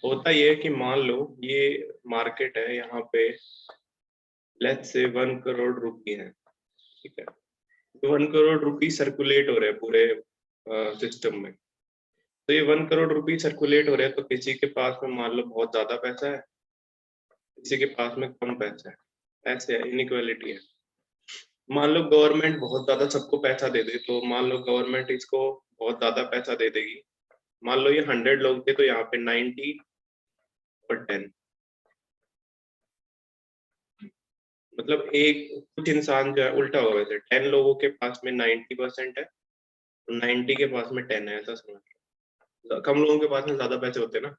होता ये है कि मान लो ये मार्केट है, यहाँ पे लेट्स से 1 करोड़ रुपए है, ठीक है। 1 करोड़ रुपए सर्कुलेट हो रहे हैं पूरे सिस्टम में। तो ये 1 करोड़ रुपए सर्कुलेट हो रहे हैं, तो किसी के पास में मान लो बहुत ज्यादा पैसा है, किसी के पास में कम पैसा है, ऐसे है, इनइक्वालिटी है। मान लो गवर्नमेंट बहुत ज्यादा सबको पैसा दे दे, तो मान लो गवर्नमेंट इसको बहुत ज्यादा पैसा दे देगी। मान लो ये 100 लोग थे, तो यहाँ पे 90 और 10, मतलब एक कुछ इंसान जो है उल्टा होगा, वैसे 10 लोगों के पास में 90% है, 90 के पास में 10 है, ऐसा समझ लो। कम लोगों के पास में ज्यादा पैसे होते हैं ना।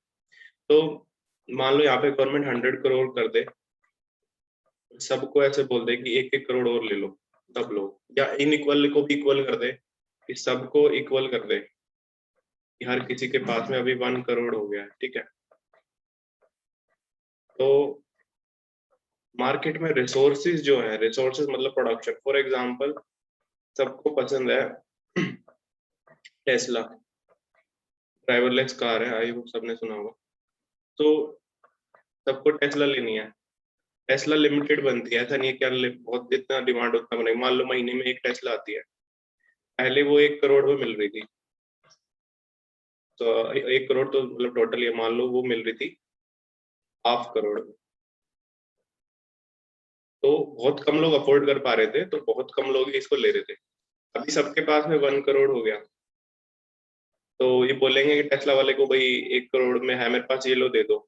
तो मान लो यहाँ पे गवर्नमेंट 100 करोड़ कर दे, सबको ऐसे बोल दे कि 1-1 करोड़ और ले लो, सब लोग, या इनइक्वल को भी इक्वल कर दे, कि सबको इक्वल कर दे, कि हर किसी के पास में अभी 1 करोड़ हो गया है, ठीक है। तो मार्केट में रिसोर्सेज जो है, रिसोर्सेज मतलब प्रोडक्शन, फॉर एग्जांपल सबको पसंद है टेस्ला, ड्राइवरलेस कार है, आई होप सबने सुना होगा। तो सबको टेस्ला लेनी है। टेस्ला लिमिटेड बनती है, ऐसा नहीं है कि बहुत जितना डिमांड उतना बनेगा। मान लो महीने में एक टेस्ला आती है, पहले वो 1 करोड़ में मिल रही थी, तो 1 करोड़ तो मतलब टोटल ये मान लो वो मिल रही थी 500 करोड़ में। तो बहुत कम लोग अफोर्ड कर पा रहे थे, तो बहुत कम लोग ही इसको ले रहे थे। अभी सबके पास में 1 करोड़ हो गया, तो ये बोलेंगे कि टेस्ला वाले को भाई 1 करोड़ में है मेरे पास, ये लो दे दो।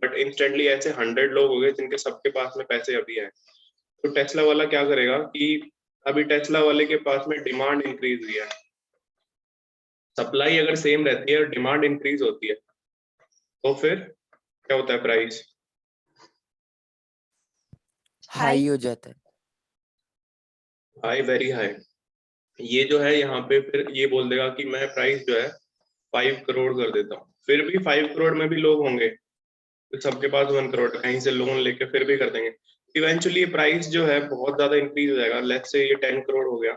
बट इंस्टेंटली ऐसे 100 लोग हो गए जिनके सबके पास में पैसे अभी है। तो टेस्ला वाला क्या करेगा कि अभी टेस्ला वाले के पास में डिमांड इंक्रीज हुई है, सप्लाई अगर सेम रहती है और डिमांड इंक्रीज होती है, तो फिर क्या होता है, प्राइस हाई हो जाता है। High, very high. ये जो है यहाँ पे फिर ये बोल देगा कि मैं प्राइस जो है 5 करोड़ कर देता हूँ। फिर भी 5 करोड़ में भी लोग होंगे, तो सबके पास 1 करोड़ कहीं से लोन लेके फिर भी कर देंगे। इवेंचुअली ये प्राइस जो है बहुत ज्यादा इंक्रीज हो जाएगा, लेट्स से ये 10 करोड़ हो गया।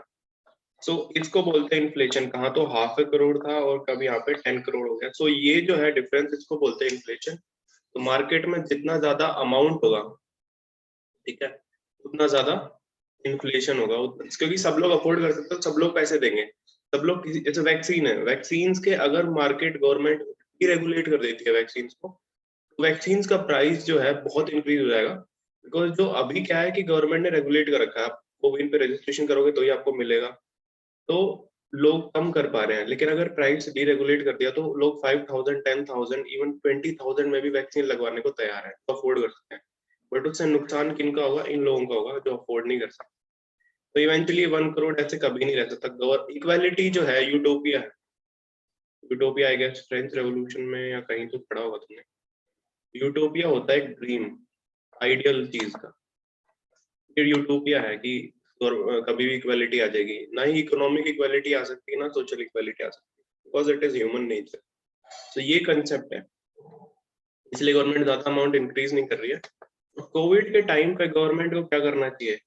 सो इसको बोलते हैं इन्फ्लेशन। कहाँ तो 0.5 करोड़ था और कभी यहाँ पे 10 करोड़ हो गया। सो ये जो है डिफरेंस, इसको बोलते हैं इन्फ्लेशन। तो मार्केट में जितना ज्यादा अमाउंट होगा, ठीक है, उतना ज्यादा इन्फ्लेशन होगा, क्योंकि सब लोग अफोर्ड कर सकते हैं, सब लोग पैसे देंगे। सब लोग किसी, जैसे वैक्सीन है, वैक्सीन के अगर मार्केट गवर्नमेंट रेगुलेट कर देती है वैक्सीन को, वैक्सीन का प्राइस जो है बहुत इंक्रीज हो जाएगा। बिकॉज जो अभी क्या है कि गवर्नमेंट ने रेगुलेट कर रखा है, आप कोविन पे रजिस्ट्रेशन करोगे तो ही आपको मिलेगा, तो लोग कम कर पा रहे हैं। लेकिन अगर प्राइस डीरेगुलेट कर दिया, तो लोग 5,000, 10,000, इवन 20,000 में भी वैक्सीन लगवाने को तैयार है, तो अफोर्ड कर सकते हैं। बट उससे नुकसान किनका होगा, इन लोगों का होगा जो अफोर्ड नहीं कर सकते। तो इवेंचुअली 1 करोड़ ऐसे कभी नहीं रह सकता। इक्वालिटी जो है यूटोपिया है। Utopia I guess French revolution में या कहीं तो पढ़ा होगा तुमने। यूटोपिया होता है एक ड्रीम, आइडियल चीज का। ये यूटोपिया है कि कभी भी इक्वालिटी आ जाएगी, ना ही इकोनॉमिक इक्वालिटी आ सकती है, ना सोशल इक्वालिटी आ सकती है, because it is human nature. तो ये कंसेप्ट है, इसलिए गवर्नमेंट ज्यादा अमाउंट इंक्रीज नहीं कर रही है। कोविड के टाइम पे गवर्नमेंट को क्या करना चाहिए।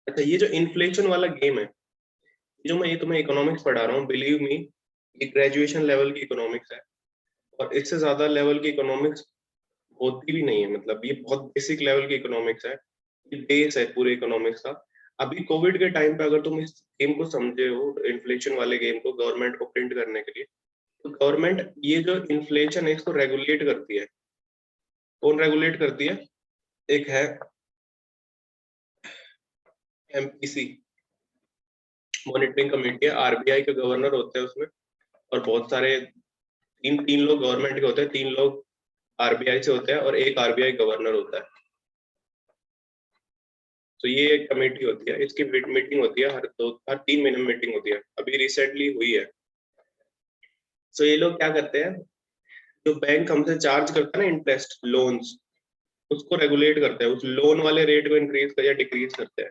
अच्छा, ये जो इन्फ्लेशन वाला गेम है, जो मैं ये तुम्हें इकोनॉमिक्स पढ़ा रहा हूँ, बिलीव मी, ये ग्रेजुएशन लेवल की इकोनॉमिक्स है, और इससे ज्यादा लेवल की इकोनॉमिक्स होती भी नहीं है। मतलब ये बहुत बेसिक लेवल की इकोनॉमिक्स है, ये बेस है पूरे इकोनॉमिक्स का। अभी कोविड के टाइम पे अगर तुम इस गेम को समझे हो, इन्फ्लेशन वाले गेम को, गवर्नमेंट को प्रिंट करने के लिए, तो गवर्नमेंट ये जो इन्फ्लेशन है इसको रेगुलेट करती है। कौन रेगुलेट करती है, एक है एमपीसी, मॉनिटरिंग कमेटी है, आरबीआई के गवर्नर होते हैं उसमें, और बहुत सारे तीन तीन लोग गवर्नमेंट के होते हैं, 3 लोग आरबीआई से होते हैं, और एक आरबीआई गवर्नर होता है। तो ये एक कमेटी होती है, इसकी मीटिंग होती है हर 3 महीने में मीटिंग होती है, अभी रिसेंटली हुई है। सो ये लोग क्या करते हैं, जो बैंक हमसे चार्ज करता है ना इंटरेस्ट लोन्स, उसको रेगुलेट करते हैं, उस लोन वाले रेट को इंक्रीज कर या डिक्रीज करते हैं।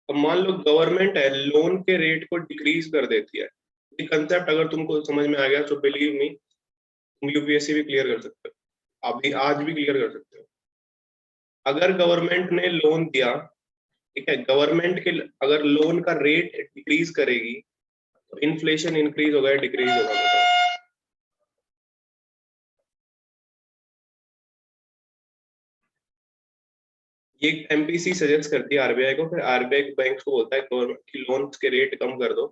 अब मान लो गवर्नमेंट है, लोन के रेट को डिक्रीज कर देती है। ये कंसेप्ट अगर तुमको समझ में आ गया, तो बिलीव मी, तुम यूपीएससी भी क्लियर कर सकते हो, अभी आज भी क्लियर कर सकते हो। अगर गवर्नमेंट ने लोन दिया, ठीक है, गवर्नमेंट के अगर लोन का रेट डिक्रीज करेगी, तो इन्फ्लेशन इंक्रीज होगा या डिक्रीज होगा, बताओ। ये एमपीसी सजेस्ट करती है आरबीआई को, फिर आरबीआई बैंक को बोलता है गवर्नमेंट की लोन के रेट कम कर दो।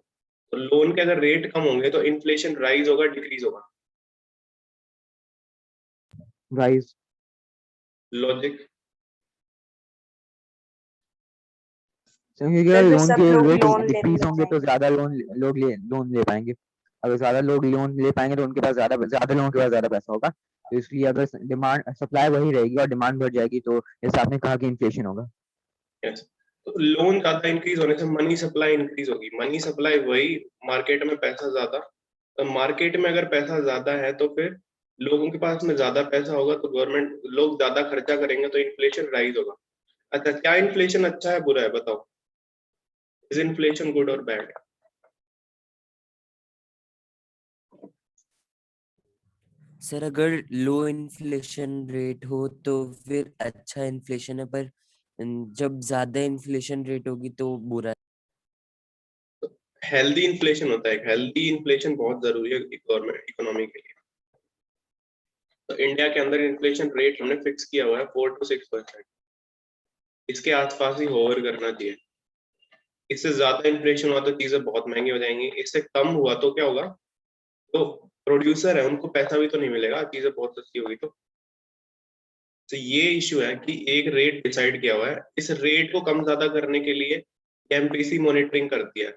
तो लोन के अगर रेट कम होंगे तो इन्फ्लेशन राइज होगा डिक्रीज होगा? राइज। लॉजिक? क्योंकि सर फिर लोन सब के लोग रेट लोन लेने डिक्रीज लग होंगे तो जाएंगे। ज्यादा लोन ले पाएंगे। अगर ज्यादा लोग लोन ले पाएंगे तो उनके पास ज्यादा लोगों के पास ज्यादा पैसा होगा। तो इसलिए अगर डिमांड सप्लाई वही रहेगी और डिमांड बढ़ जाएगी तो जैसे आपने कहा कि इन्फ्लेशन होगा। यस। तो लोन ज्यादा इंक्रीज होने से मनी सप्लाई इंक्रीज होगी। मनी सप्लाई वही, मार्केट में पैसा ज्यादा। तो मार्केट में अगर पैसा ज्यादा है तो फिर लोगों के पास में ज्यादा पैसा होगा, तो गवर्नमेंट लोग ज्यादा खर्चा करेंगे तो इन्फ्लेशन राइज होगा। अच्छा, क्या इन्फ्लेशन अच्छा है बुरा है बताओ? इज इन्फ्लेशन गुड और बैड? सर अगर लो इन्फ्लेशन रेट हो तो फिर अच्छा इन्फ्लेशन है, पर जब ज्यादा इन्फ्लेशन रेट होगी तो बुरा है। हेल्दी इन्फ्लेशन होता है। हेल्दी इन्फ्लेशन बहुत जरूरी है गवर्नमेंट इकोनॉमी के लिए। तो इंडिया के अंदर इन्फ्लेशन रेट हमने फिक्स किया हुआ है 4 to 6%। इसके आसपास ही होवर करना चाहिए। इससे ज्यादा इन्फ्लेशन हुआ तो चीजें बहुत महंगी हो जाएंगी, इससे कम हुआ तो क्या होगा? तो प्रोड्यूसर है उनको पैसा भी तो नहीं मिलेगा, चीजें बहुत सस्ती होगी तो ये इश्यू है कि एक रेट डिसाइड किया हुआ है, इस रेट को कम ज्यादा करने के लिए एमपीसी मॉनिटरिंग करती है।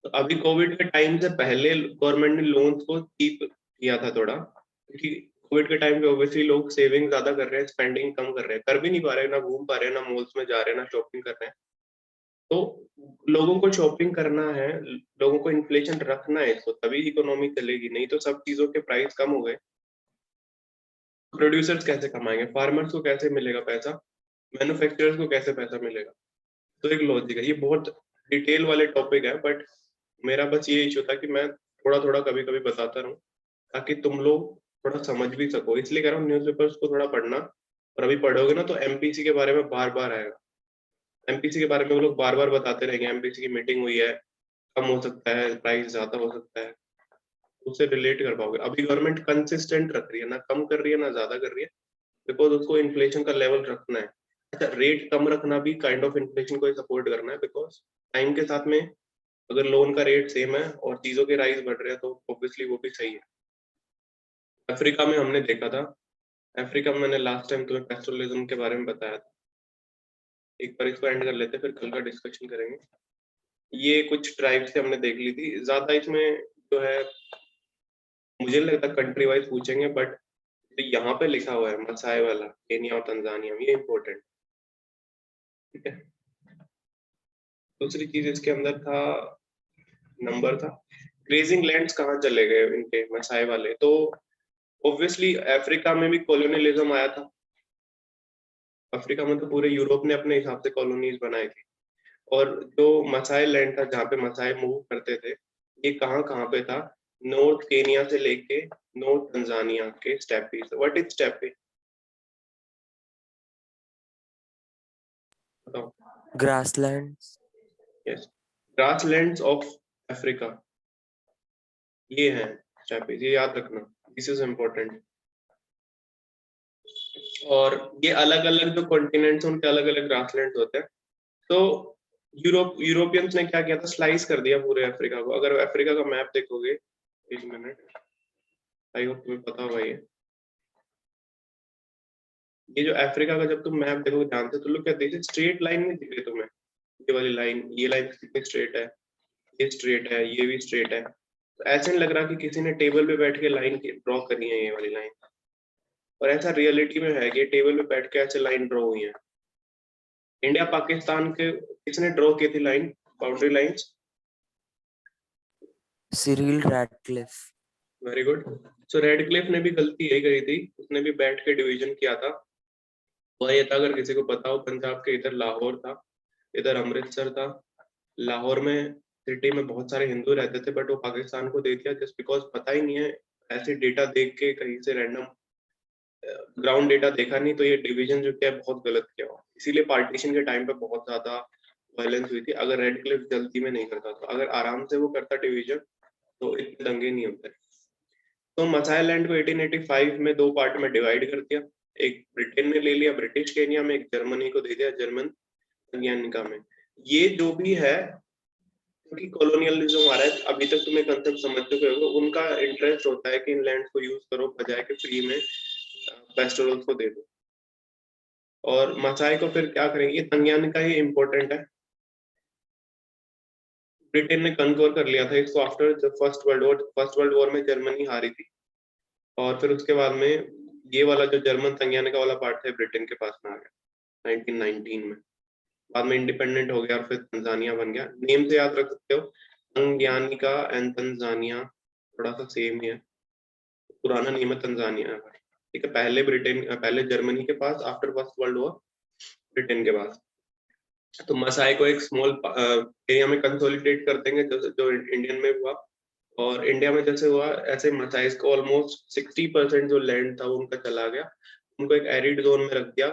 तो अभी कोविड के टाइम से पहले गवर्नमेंट ने लोन्स को चीप किया था थोड़ा, क्योंकि कोविड के टाइम पे ऑब्वियसली लोग सेविंग ज्यादा कर रहे हैं, स्पेंडिंग कम कर रहे हैं, कर भी नहीं पा रहे, ना घूम पा रहे हैं, ना मॉल्स में जा रहे हैं, ना शॉपिंग कर रहे हैं। तो लोगों को शॉपिंग करना है, लोगों को इन्फ्लेशन रखना है इसको, तभी इकोनॉमी चलेगी। नहीं तो सब चीजों के प्राइस कम हो गए, प्रोड्यूसर्स कैसे कमाएंगे, फार्मर्स को कैसे मिलेगा पैसा, मैन्युफैक्चरर्स को कैसे पैसा मिलेगा? तो एक लॉजिक है। ये बहुत डिटेल वाले टॉपिक है, बट मेरा बस ये इशू था कि मैं थोड़ा थोड़ा कभी कभी बताता रहूं ताकि तुम लोग थोड़ा समझ भी सको। इसलिए कह रहा हूँ न्यूज़पेपर्स को थोड़ा पढ़ना, और अभी पढ़ोगे ना तो एमपीसी के बारे में बार बार आएगा। एमपीसी के बारे में वो लोग बार बार बताते रहेंगे, एमपीसी की मीटिंग हुई है, कम हो सकता है, प्राइस ज्यादा हो सकता है, उससे रिलेट कर पाओगे। अभी गवर्नमेंट कंसिस्टेंट रख रही है, ना कम कर रही है ना ज्यादा कर रही है, बिकॉज उसको इन्फ्लेशन का लेवल रखना है। अच्छा, रेट कम रखना भी काइंड ऑफ इन्फ्लेशन को सपोर्ट करना है, बिकॉज टाइम के साथ में अगर लोन का रेट सेम है और चीजों के राइज बढ़ रहे हैं तो ऑब्वियसली वो भी सही है। अफ्रीका में हमने देखा था, अफ्रीका में मैंने लास्ट टाइम तुम्हें पेस्टोरलिज्म के बारे में बताया था। एक बार इसको एंड कर लेते हैं, फिर कल का डिस्कशन करेंगे। ये कुछ ट्राइब्स से हमने देख ली थी, ज्यादा इसमें जो है मुझे नहीं लगता कंट्री वाइज पूछेंगे, बट तो यहाँ पे लिखा हुआ है मसाई वाला, केनिया और तंजानिया, ये इम्पोर्टेंट। ठीक है। दूसरी चीज इसके अंदर था, नंबर था, ग्रेजिंग लैंड्स कहाँ चले गए इनके मसाई वाले? तो ऑब्वियसली अफ्रीका में भी कॉलोनियलिज्म आया था। अफ्रीका में तो पूरे यूरोप ने अपने हिसाब से कॉलोनीज बनाई थी, और जो मसाई लैंड था जहाँ पे मसाई मूव करते थे, ये कहाँ कहाँ पे था? नॉर्थ केनिया से लेके नॉर्थ तंजानिया के स्टेपी। What is steppe? बताओ। Grassland. Yes, grasslands of Africa ये हैं स्टेपीज, ये याद रखना, दिस इज इम्पोर्टेंट। और ये अलग अलग जो कॉन्टिनेंट्स उनके अलग अलग ग्रासलैंड्स होते हैं। तो यूरोपियंस ने क्या किया था, स्लाइस कर दिया पूरे अफ्रीका को। अगर अफ्रीका का मैप देखोगे, एक मिनट, आई होप तुम्हें पता होगा ये जो अफ्रीका का जब तुम मैप देखोगे ध्यान से, तो लोग क्या देखते, स्ट्रेट लाइन में दिख रही तुम्हें, ये वाली लाइन, ये लाइन कितनी स्ट्रेट है, ये स्ट्रेट है, ये भी स्ट्रेट है। तो ऐसे नहीं लग रहा कि किसी ने टेबल पे बैठ के लाइन ड्रॉ करी है ये वाली लाइन, और ऐसा रियलिटी में है कि टेबल पे बैठ के ऐसे लाइन ड्रॉ हुई है। इंडिया पाकिस्तान के किसने ड्रॉ की थी line, boundary lines? Cyril Radcliffe. Very good. So Radcliffe ने भी गलती यही करी थी, उसने भी बैठ के डिवीजन किया था। वह ये था, अगर किसी को पता हो, पंजाब के इधर लाहौर था, इधर अमृतसर था। लाहौर में सिटी में बहुत सारे हिंदू रहते थे, बट वो पाकिस्तान को दे दिया जस्ट बिकॉज पता ही नहीं है, ऐसे डेटा देख के कहीं से रैंडम ग्राउंड डेटा देखा नहीं, तो ये डिवीजन जो किया बहुत गलत किया हुआ। इसीलिए पार्टीशन के टाइम पे बहुत ज्यादा वायलेंस हुई थी। अगर रेडक्लिफ जल्दी में नहीं करता, तो अगर आराम से वो करता डिवीजन, तो इतने दंगे नहीं होते। तो मसाई लैंड को 1885 में दो पार्ट में डिवाइड कर दिया। एक ब्रिटेन ने ले लिया ब्रिटिश केनिया में, एक जर्मनी को दे दिया जर्मन तंजानिका में। ये जो भी है क्योंकि कॉलोनियलिज्म आ रहा है, अभी तक तुम्हें कंसेप्ट समझ चुके हो, उनका इंटरेस्ट होता है कि इन लैंड को यूज करो बजाय के फ्री में पेस्टोरल्स को दे दो। और मसाई को फिर क्या करेंगे, तंजानिका ही इम्पोर्टेंट है। ब्रिटेन ने कन्क्वर कर लिया था इसको after the first world war में जर्मनी हारी थी, और फिर उसके बाद में ये वाला जो जर्मन तंजानिका वाला पार्ट है ब्रिटेन के पास में आ गया 1919 में। बाद में इंडिपेंडेंट हो गया और फिर तंजानिया बन गया। नेम से याद रख सकते हो, तंजानिका एंड तंजानिया थोड़ा सा सेम ही है, पुराना नेम है तंजानिया। ठीक है, पहले जर्मनी के पास, after first world war Britain के पास। तो मसाई को एक स्मॉल एरिया में कंसोलिडेट कर देंगे जो इंडियन में हुआ, और इंडिया में जैसे हुआ ऐसे मसाइज को ऑलमोस्ट 60% जो लैंड था वो उनका चला गया, उनको एक एरिड जोन में रख दिया।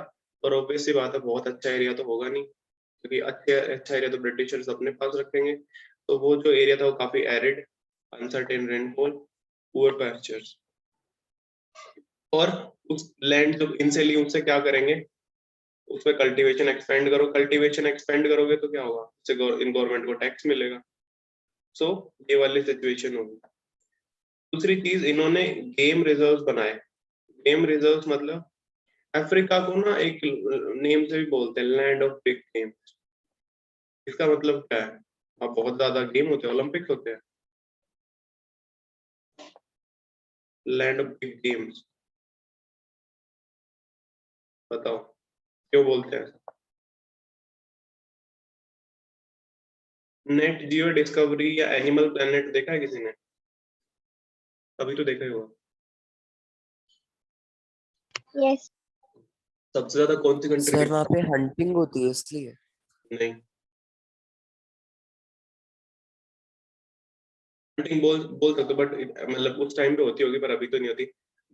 और ऑब्वियसली बात है बहुत अच्छा एरिया तो होगा नहीं, क्योंकि अच्छा एरिया तो ब्रिटिशर्स अपने पास रखेंगे। तो वो जो एरिया था वो काफी arid, uncertain rainfall, poor pastures. और उस लैंड जो इनसे ली उससे क्या करेंगे, उसमें कल्टीवेशन एक्सपेंड करो। कल्टीवेशन एक्सपेंड करोगे तो क्या होगा, उससे इन गवर्नमेंट को टैक्स मिलेगा। सो ये वाली सिचुएशन होगी। दूसरी चीज, इन्होंने गेम रिजर्व्स बनाए। गेम रिजर्व्स मतलब अफ्रीका को ना एक नेम से भी बोलते हैं लैंड ऑफ बिग गेम्स। इसका मतलब क्या है, अब बहुत ज्यादा गेम होते हैं, ओलंपिक्स होते हैं, लैंड ऑफ बिग गेम्स। बताओ क्यों बोलते हैं? नेट जियो डिस्कवरी या एनिमल प्लेनेट देखा है किसी ने? अभी तो देखा ही होगा। यस सबसे ज्यादा कौन सी कंट्री सर वहाँ पे हंटिंग होती है इसलिए। नहीं, हंटिंग बोल सकते हो, बट मतलब उस टाइम पे होती होगी पर अभी तो नहीं होती।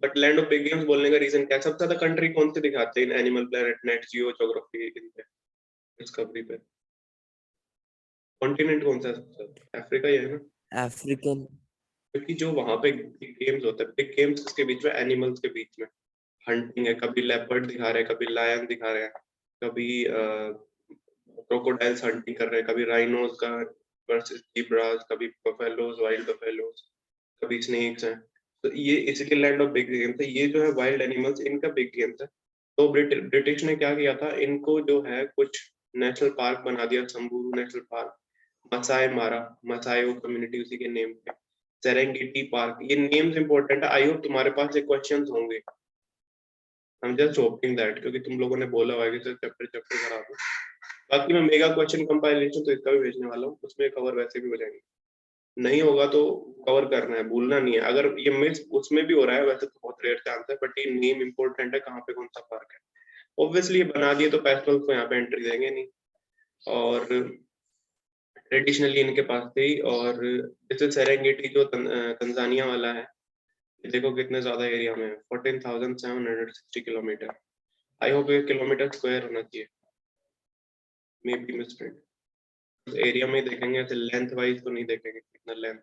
But land of big games बोलने का रीजन क्या है, सबसे ज्यादा कंट्री कौन से दिखाते हैं एनिमल प्लेनेट, नेट जियो, ज्योग्राफी, इन पे डिस्कवरी पे? कॉन्टिनेंट कौन सा है सबसे ज्यादा? अफ्रीका ही है ना, अफ्रीकन। क्योंकि जो वहां पे बिग गेम्स होते हैं, बिग गेम्स के बीच में, एनिमल्स के बीच में हंटिंग है, कभी लेपर्ड दिखा रहे हैं, कभी लायन दिखा रहे हैं, कभी क्रोकोडाइल्स हंटिंग कर रहे हैं, कभी राइनोस का वर्सेस ज़ीब्रास, कभी बफेलोज, वाइल्ड बफेलोज, कभी स्नेक्स हैं। तो ये इसके लैंड ऑफ बिग गेम्स है। ये जो है वाइल्ड एनिमल्स, इनका बिग गेम्स है। तो ब्रिटिश ने क्या किया था, इनको जो है कुछ नेशनल पार्क बना दिया, संबूरू नेशनल पार्क, मसाई मारा, मसाई कम्युनिटी उसी के नेम पे, सेरेंगेटी पार्क। ये नेम्स इंपॉर्टेंट है, आई होप तुम्हारे पास ये क्वेश्चंस होंगे। I'm just hoping that, क्योंकि तुम लोगों ने बोला हुआ है कि सर चैप्टर करा दो। बाकी मैं मेगा क्वेश्चन कंपाइलेशन तो इसका भी भेजने वाला हूँ, उसमें कवर वैसे भी हो जाएंगे। नहीं होगा तो कवर करना है, भूलना नहीं है। अगर ये मिस उसमें भी हो रहा है वैसे तो बहुत रेयर चांस है, बट ये नेम इंपॉर्टेंट है, कहाँ पे कौन सा पार्क है। ऑब्वियसली ये बना दिए तो पेस्टल्स को यहाँ पे एंट्री देंगे नहीं, और ट्रेडिशनली इनके पास थी। और जैसे सेरेंगेटी जो तंजानिया वाला है, देखो कितने ज्यादा एरिया में है, 14,760 किलोमीटर। आई होप ये किलोमीटर स्क्वायर होना चाहिए, मे बी मिस्टेक। एरिया में देखेंगे, ऐसे लेंथ वाइज तो नहीं देखेंगे कितना लेंथ।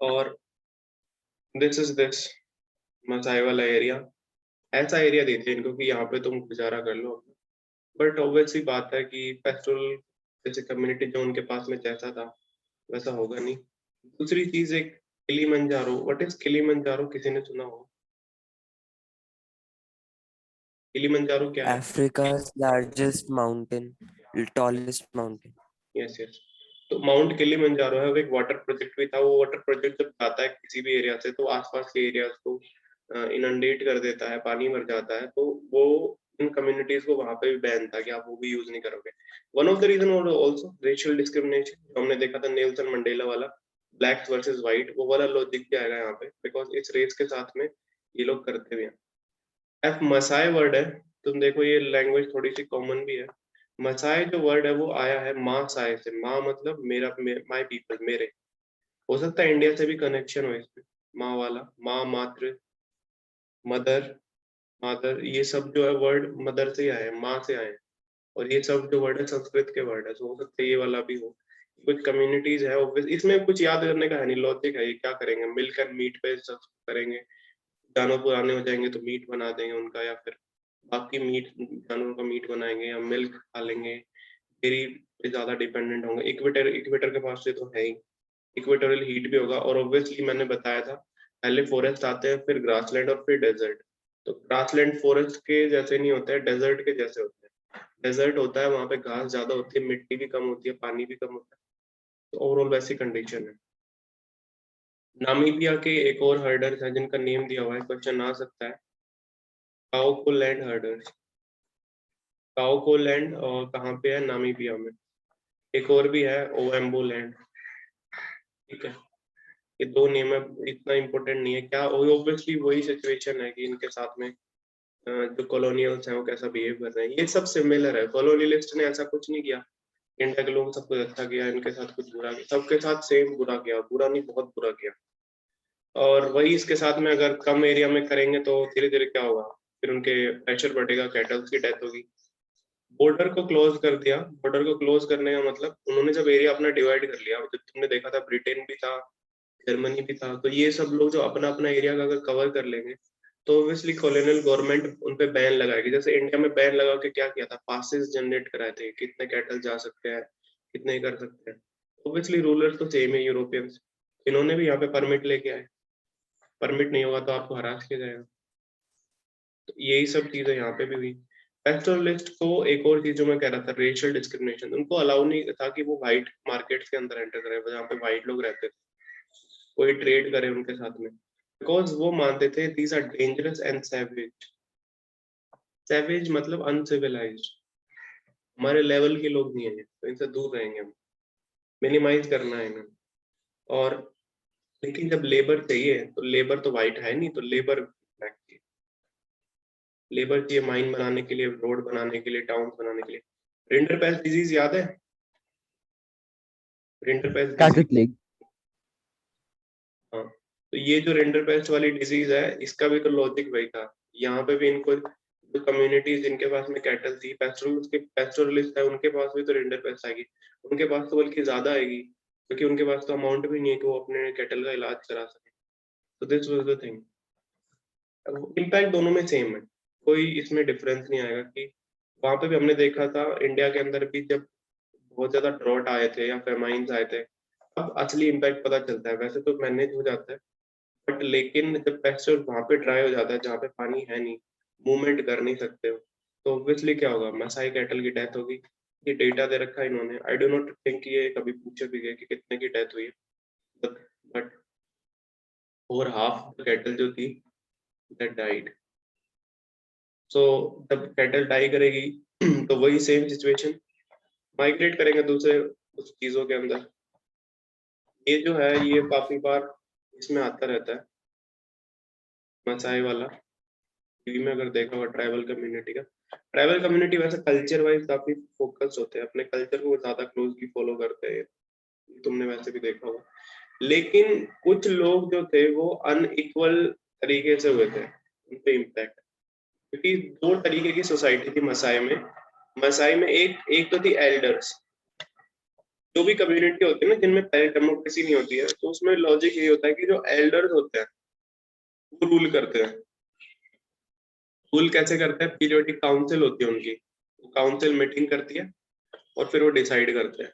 और दिस मसाई वाला एरिया, ऐसा एरिया देते हैं इनको कि यहाँ पे तुम गुजारा कर लो। बट ऑब्वियसली बात है कि पेस्टोरल जैसे कम्युनिटी जो उनके पास में जैसा था वैसा होगा नहीं। दूसरी चीज, एक किलीमंजारो, व्हाट इज किलीमंजारो, किसी ने सुना हो? किलीमंजारो क्या है? Africa's largest mountain, tallest mountain. Yes yes. तो माउंट किलीमंजारो है, वो एक वाटर प्रोजेक्ट भी था। वो वाटर प्रोजेक्ट जब जाता है किसी भी एरिया से तो आसपास के एरियाज को इनंडेट कर देता है, पानी भर जाता है, तो वो इन कम्युनिटीज को वहां पे भी बैन था कि आप वो भी यूज नहीं करोगे। One of the reason also racial discrimination, हमने देखा था नेल्सन मंडेला वाला, ब्लैक्स वर्सेस व्हाइट, वो वाला लॉजिक भी आएगा यहाँ पे, बिकॉज इस रेस के साथ में ये लोग करते भी हैं। एफ मसाई वर्ड है, तुम देखो ये लैंग्वेज थोड़ी सी कॉमन भी है। मसाई जो वर्ड है वो आया है माँ साय से। माँ मतलब मेरा, माय पीपल, मेरे। हो सकता है इंडिया से भी कनेक्शन हो इसमें, माँ वाला, माँ, मातृ, मदर, मादर, ये सब जो है वर्ड मदर से आए हैं, माँ से आए हैं। और ये सब जो वर्ड है संस्कृत के वर्ड है, तो हो सकता है ये वाला भी हो। कुछ कम्युनिटीज है, इसमें कुछ याद करने का है नहीं, लॉजिक है, ये क्या करेंगे, मिल्क एंड मीट पे सब करेंगे, जानवर पुराने हो जाएंगे तो मीट बना देंगे उनका, या फिर बाकी मीट, जानवरों का मीट बनाएंगे, या मिल्क खा लेंगे, डेयरी पे ज्यादा डिपेंडेंट होंगे। इक्वेटर के पास से तो है ही, इक्वेटोरियल हीट भी होगा। और ऑब्वियसली मैंने बताया था, पहले फॉरेस्ट आते हैं, फिर ग्रासलैंड और फिर डेजर्ट। तो ग्रासलैंड फॉरेस्ट के जैसे नहीं होते हैं, डेजर्ट के जैसे होते हैं। डेजर्ट होता है, वहां पे घास ज्यादा होती है, मिट्टी भी कम होती है, पानी भी कम होता है, तो ओवरऑल वैसी कंडीशन है। नामीबिया के एक और हर्डर्स हैं जिनका नेम दिया हुआ है, क्वेश्चन आ सकता है, काओको लैंड हर्डर्स। काओको लैंड और कहाँ पे है, नामीबिया में। एक और भी है, ओएम्बो लैंड। ठीक है, ये दो नेम है, इतना इम्पोर्टेंट नहीं है क्या। ऑब्वियसली वही सिचुएशन है कि इनके साथ में जो कॉलोनियल्स हैं वो कैसा बिहेव कर रहे हैं, ये सब सिमिलर है। कॉलोनियलिस्ट ने ऐसा कुछ नहीं किया, इंडिया के लोग सब कुछ अच्छा किया, इनके साथ कुछ बुरा किया, सबके साथ सेम बुरा किया, बुरा नहीं बहुत बुरा किया। और वही इसके साथ में अगर कम एरिया में करेंगे तो धीरे धीरे क्या होगा, फिर उनके प्रेशर बढ़ेगा, कैटल्स की डेथ होगी। बॉर्डर को क्लोज कर दिया। बॉर्डर को क्लोज करने का मतलब उन्होंने जब एरिया अपना डिवाइड कर लिया, जब तुमने देखा था ब्रिटेन भी था, जर्मनी भी था, तो ये सब लोग जो अपना अपना एरिया का अगर कवर कर लेंगे तो ऑब्वियसली कॉलोनियल गवर्नमेंट उन पे बैन लगाएगी। जैसे इंडिया में बैन लगा के क्या किया था, पासेस जनरेट कराए थे, कितने कैटल जा सकते हैं, कितने ही कर सकते हैं। ऑब्वियसली रूलर तो सेम है यूरोपियंस, इन्होंने भी यहाँ पे परमिट लेके आए, परमिट नहीं होगा तो आपको हरास किया जाएगा। तो यही सब चीजें यहाँ पे भी हुई। पेस्टोरलिस्ट को एक और चीज जो मैं कह रहा था, रेशियल डिस्क्रिमिनेशन, उनको अलाउ नहीं था कि वो व्हाइट मार्केट्स के अंदर एंटर करे, जहाँ पे व्हाइट लोग रहते थे, कोई ट्रेड करे उनके साथ में, बिकॉज वो मानते थे these are dangerous and savage. Savage मतलब अनसिविलाइज्ड, हमारे लेवल के लोग नहीं है, तो इनसे दूर रहेंगे हम, मिनिमाइज करना है इन्हें। और लेकिन जब लेबर चाहिए तो लेबर तो व्हाइट है नहीं, तो लेबर ब्लैक चाहिए। लेबर चाहिए माइन बनाने के लिए, रोड बनाने के लिए, टाउन बनाने के लिए। रिंडरपेस्ट डिजीज याद है? Rinderpest disease, cattle plague. हाँ। तो ये जो रिंडरपेस्ट वाली डिजीज है, इसका भी तो लॉजिक वही था। यहाँ पे भी इनको जो कम्युनिटीज जिनके पास में कैटल थी, पेस्टोरलिस्ट है, उनके पास भी तो रिंडरपेस्ट आएगी। उनके पास तो बल्कि ज्यादा आएगी, क्योंकि उनके पास तो अमाउंट भी नहीं है कि वो अपने कैटल का इलाज करा सके। तो this was the thing. Impact दोनों में सेम है, कोई इसमें डिफरेंस नहीं आएगा। कि वहां पे भी हमने देखा था, इंडिया के अंदर भी जब बहुत ज्यादा ड्रॉट आए थे या फेमाइंस आए थे, अब असली इम्पैक्ट पता चलता है। वैसे तो मैनेज हो जाता है, बट लेकिन जब पेस्चर वहां पे ड्राई हो जाता है, जहाँ पे पानी है नहीं, मूवमेंट कर नहीं सकते हो, तो ऑब्वियसली क्या होगा, मसाई कैटल की डेथ होगी। ये डेटा दे रखा है इन्होंने, आई डो नॉट थिंक ये कभी पूछे भी गए कि कितने की डेथ हुई है, बट ओवर हाफ कैटल जो थी दैट डाइड। सो जब कैटल डाई करेगी तो वही सेम सिचुएशन, माइग्रेट करेंगे दूसरे कुछ चीजों के अंदर। ये जो है ये काफी बार इसमें आता रहता है, मसाई वाला। टीवी में अगर देखा होगा ट्राइबल कम्युनिटी का, ट्राइबल कम्युनिटी वैसे कल्चर वाइज काफी फोकस होते हैं, अपने कल्चर को ज्यादा क्लोजली फॉलो करते हैं, तुमने वैसे भी देखा होगा। लेकिन कुछ लोग जो थे वो अनइक्वल तरीके से हुए थे, उन पे इम्पैक्ट, क्योंकि दो तरीके की सोसाइटी थी मसाई में। मसाई में एक एक तो थी एल्डर्स। जो भी कम्युनिटी होती है ना जिनमें डेमोक्रेसी नहीं होती है, तो उसमें लॉजिक यही होता है कि जो एल्डर्स होते हैं वो रूल करते हैं। रूल कैसे करते हैं, पीरियोडिक काउंसिल होती है उनकी, काउंसिल मीटिंग करती है और फिर वो डिसाइड करते हैं।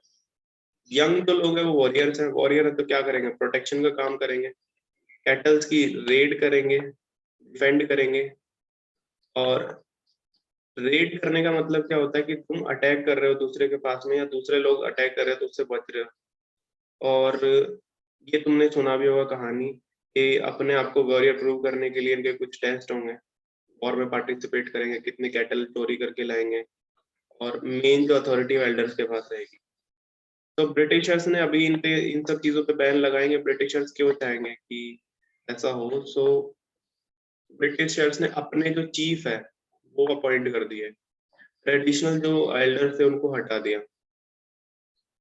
यंग जो लोग हैं वो वॉरियर्स हैं, वॉरियर है तो क्या करेंगे, प्रोटेक्शन का काम करेंगे, कैटल्स की रेड करेंगे, डिफेंड करेंगे। और रेड करने का मतलब क्या होता है कि तुम अटैक कर रहे हो दूसरे के पास में, या दूसरे लोग अटैक कर रहे हो तो उससे बच रहे हो। और ये तुमने सुना भी होगा कहानी कि अपने आप को वॉरियर प्रूव करने के लिए इनके कुछ टेस्ट होंगे, वॉर में पार्टिसिपेट करेंगे, कितने कैटल चोरी करके लाएंगे, और मेन जो अथॉरिटी एल्डर्स के पास रहेगी। तो ब्रिटिशर्स ने अभी इन पे इन सब चीजों पे बैन लगाएंगे। ब्रिटिशर्स क्यों चाहेंगे कि ऐसा हो? सो ब्रिटिशर्स ने अपने जो चीफ है वो अपॉइंट कर दिए, ट्रेडिशनल जो एल्डर्स थे उनको हटा दिया,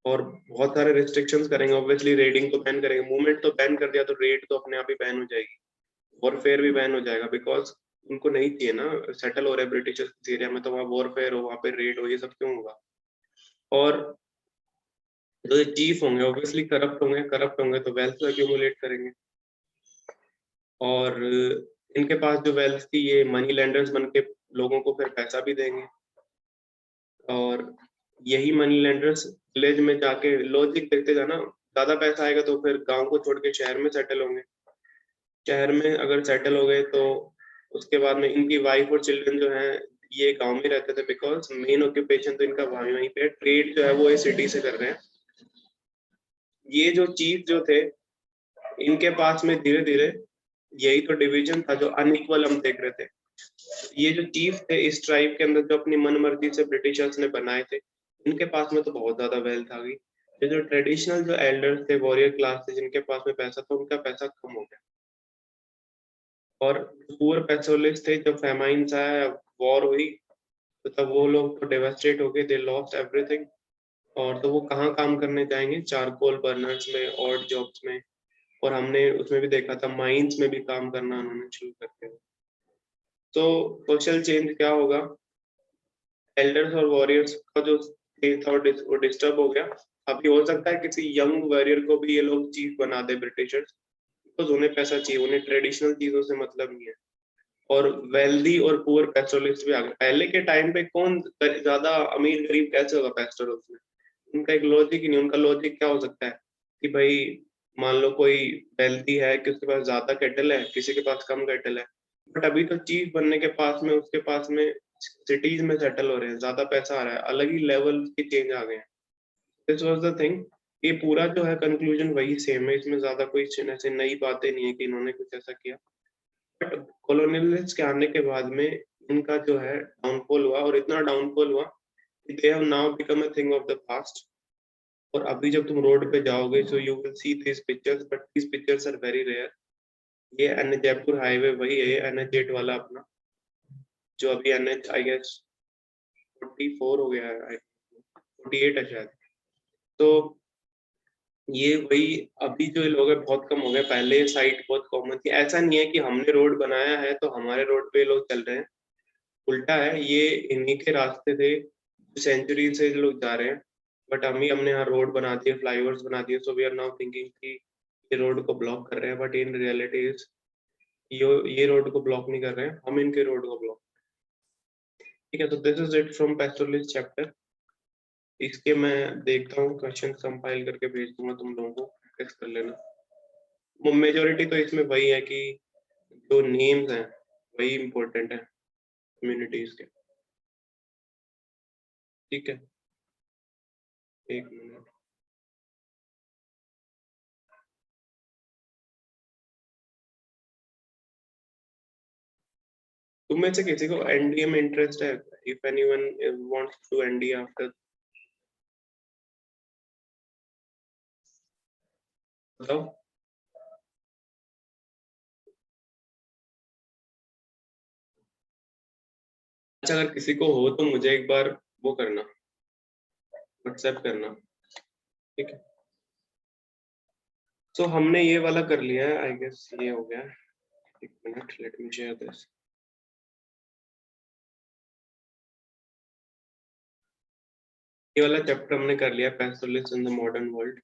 और बहुत सारे रिस्ट्रिक्शंस करेंगे। ऑब्वियसली रेडिंग तो बैन करेंगे, मूवमेंट तो बैन कर दिया तो रेड तो अपने आप ही बैन हो जाएगी, वॉरफेयर भी बैन हो जाएगा, बिकॉज उनको नहीं चाहिए ना, सेटल हो रहे ब्रिटिश एरिया में, तो वहाँ वॉरफेयर हो, वहाँ पे रेड हो, ये सब क्यों होगा? और जो चीफ होंगे ऑब्वियसली करप्ट होंगे, करप्ट होंगे तो वेल्थ एक्यूमुलेट करेंगे, और इनके पास जो वेल्थ थी, ये मनी लेंडर्स बन के लोगों को फिर पैसा भी देंगे, और यही मनी लेंडर्स विलेज में जाके, लॉजिक देखते जाना, ज्यादा पैसा आएगा तो फिर गांव को छोड़ के शहर में सेटल होंगे। शहर में अगर सेटल हो गए तो उसके बाद में इनकी वाइफ और चिल्ड्रन जो हैं ये गांव में रहते थे, बिकॉज मेन ऑक्यूपेशन तो इनका वहीं पे, ट्रेड जो है वो ये सिटी से कर रहे हैं। ये जो चीफ जो थे, इनके पास में धीरे धीरे यही तो डिवीजन था जो अनइक्वल हम देख रहे थे। ये जो चीफ थे इस ट्राइब के अंदर, जो अपनी मनमर्जी से ब्रिटिशर्स ने बनाए थे, इनके पास में तो बहुत ज्यादा वेल्थ आ गई। ये जो ट्रेडिशनल जो एल्डर्स थे, वॉरियर क्लास थे, जिनके पास में पैसा था, उनका पैसा कम हो गया। और पुअर पैसोलिस्ट थे, जब फेमाइन्स आया, वॉर हुई, तो तब वो लोग तो डेवास्टेट हो गए, दे लॉस्ट एवरीथिंग। और तो वो कहाँ काम करने जाएंगे? चारकोल बर्नर्स में, ऑड जॉब्स में। और हमने उसमें भी देखा था, माइंस में भी काम करना उन्होंने शुरू कर दिया। तो सोशल चेंज क्या होगा? एल्डर्स और वॉरियर्स का जो था वो डिस्टर्ब हो गया। अभी हो सकता है किसी यंग वॉरियर को भी ये लोग चीफ बना दे ब्रिटिशर्स, तो उन्हें पैसा चाहिए, उन्हें ट्रेडिशनल चीजों से मतलब नहीं है। और वेल्दी और पुअर पेस्टोरलिस्ट भी आ गए। पहले के टाइम पे कौन ज्यादा अमीर गरीब कैसे होगा पेस्टोरल्स में? उनका एक लॉजिक ही नहीं। उनका लॉजिक क्या हो सकता है कि भाई मान लो कोई वेल्दी है कि उसके पास ज्यादा कैटल है, किसी के पास कम कैटल है, बट अभी तो चीफ बनने के पास में उसके पास में सिटीज में सेटल हो रहे हैं, ज्यादा पैसा आ रहा है, अलग ही लेवल के चेंज आ गए हैं। This was the thing. ये पूरा जो है कंक्लूजन वही सेम है, इसमें ज्यादा कोई ऐसे नई बातें नहीं है कि इन्होंने कुछ ऐसा किया। बट कॉलोनियलिस्ट के आने के बाद में इनका जो है डाउनफॉल हुआ, और इतना डाउनफॉल हुआ कि they have now become a thing of the past. और अभी जब तुम रोड पे जाओगे, so you will see this pictures, but this pictures are very rare. ये एन जयपुर हाईवे वही है, NH8 वाला अपना, जो अभी NH आई गेस 44 हो गया है, 48 है शायद। तो ये वही, अभी जो लोग हैं बहुत कम हो गए, पहले ये साइट बहुत कॉमन थी। ऐसा नहीं है कि हमने रोड बनाया है तो हमारे रोड पे लोग चल रहे हैं, उल्टा है, ये इन्हीं के रास्ते थे, सेंचुरी से लोग जा रहे हैं। बट हमने यहाँ रोड बना दिए, फ्लाईओवर्स बना दिए, so we are now thinking कि ये रोड को ब्लॉक कर रहे हैं, बट इन रियलिटी इज ये रोड को ब्लॉक नहीं कर रहे हैं, हम इनके रोड को ब्लॉक। ठीक है, तो this is it from pastoralist chapter. इसके मैं देखता हूँ क्वेश्चन कंपाइल करके भेज दूंगा तुम लोगों को, प्रैक्टिस कर लेना। मेजोरिटी तो इसमें वही है कि जो नेम्स हैं वही इम्पोर्टेंट है कम्युनिटीज के। ठीक है, एक मिनट। तुम में से किसी को एनडीए में इंटरेस्ट है? If anyone wants to NDA after, बताओ। अच्छा, अगर किसी को हो तो मुझे एक बार वो करना, व्हाट्सएप करना। ठीक है, सो हमने ये वाला कर लिया है, आई गेस ये हो गया। एक minute, let me share this. ये वाला चैप्टर हमने कर लिया, pastoralist in the modern world.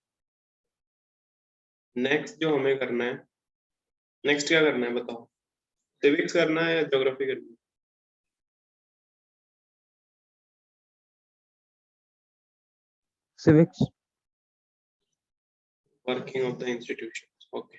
Next जो हमें करना है, नेक्स्ट क्या करना है बताओ? सिविक्स करना है या ज्योग्राफी करनी है? civics. Working of the institution, okay.